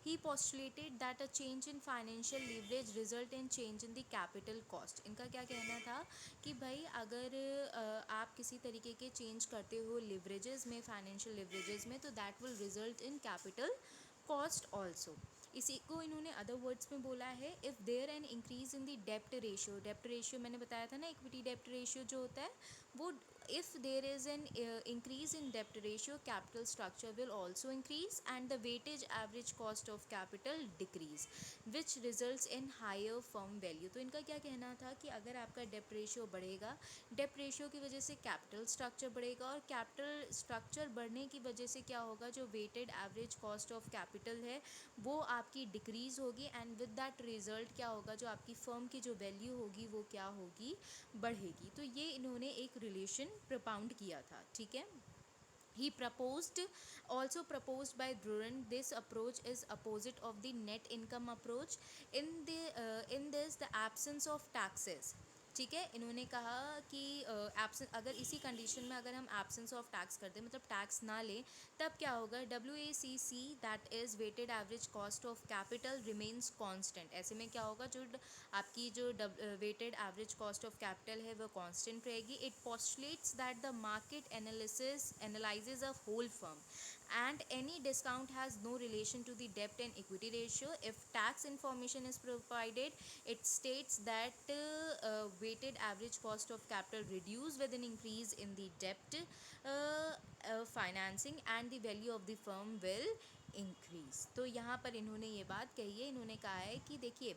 He postulated that a change in financial leverage result in change in the capital cost. इनका क्या कहना था कि भाई अगर आप किसी तरीके के चेंज करते हो लिवरेजेस में, फाइनेंशियल लिवरेजेस में, तो that will result in capital cost also. इसी को इन्होंने अदर वर्ड्स में बोला है, if there an increase in the डेप्ट रेशियो मैंने बताया था ना, इक्विटी डेप्ट रेशियो जो होता है वो, if there is an increase in डेप्ट ratio capital structure will also increase and the weightage average cost of capital decrease which results in higher firm value. तो इनका क्या कहना था कि अगर आपका डेप्ट रेशियो बढ़ेगा, डेप्ट रेशियो की वजह से कैपिटल स्ट्रक्चर बढ़ेगा, और कैपिटल स्ट्रक्चर बढ़ने की वजह से क्या होगा, जो weighted average cost of capital है वो आपकी डिक्रीज़ होगी, एंड विद दैट रिजल्ट क्या होगा, जो आपकी फर्म की जो वैल्यू होगी वो क्या होगी, बढ़ेगी. तो ये इन्होंने एक रिलेशन प्रपाउंड किया था. ठीक है. He proposed, also proposed by Drurin, this approach is opposite of the net income approach. In this the absence of taxes. ठीक है. इन्होंने कहा कि एब्सेंस, अगर इसी कंडीशन में अगर हम एब्सेंस ऑफ टैक्स कर दें, मतलब टैक्स ना लें, तब क्या होगा, WACC that is weighted average cost of capital remains constant. ऐसे में क्या होगा, जो आपकी जो weighted average cost of capital है वो कांस्टेंट रहेगी. It postulates that the market analysis a whole firm and any discount has no relation to the debt and equity ratio. If tax information is provided, it states that weighted average cost of capital reduced with an increase in the debt financing, and the value of the firm will increase. तो यहाँ पर इन्होंने ये बात कही है, इन्होंने कहा है कि देखिए,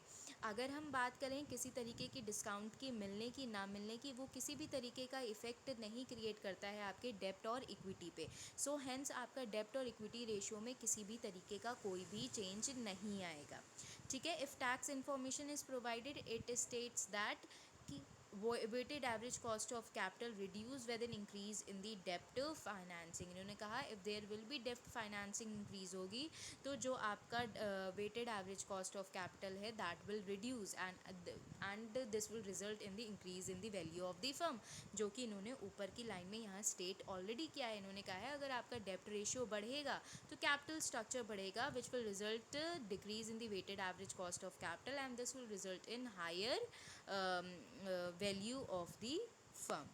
अगर हम बात करें किसी तरीके की डिस्काउंट की मिलने की ना मिलने की, वो किसी भी तरीके का इफ़ेक्ट नहीं क्रिएट करता है आपके डेप्ट और इक्विटी पे. सो हेंस आपका डेप्ट और इक्विटी रेशियो में किसी भी तरीके का कोई भी चेंज नहीं आएगा. ठीक है. If tax information is provided, it states that कि weighted average cost of capital reduce with an increase in the डेप्ट फाइनेंसिंग. इन्होंने कहा इफ़ देयर विल बी डेप्ट फाइनेंसिंग इंक्रीज होगी, तो जो आपका weighted average cost of capital है that will reduce, and this will result in the increase in the value of the firm, जो कि इन्होंने ऊपर की लाइन में यहाँ स्टेट ऑलरेडी किया है. इन्होंने कहा है अगर आपका डेप्ट रेशियो बढ़ेगा तो कैपिटल स्ट्रक्चर बढ़ेगा, which will result decrease in the weighted average cost of capital, and this will result in higher value of the firm.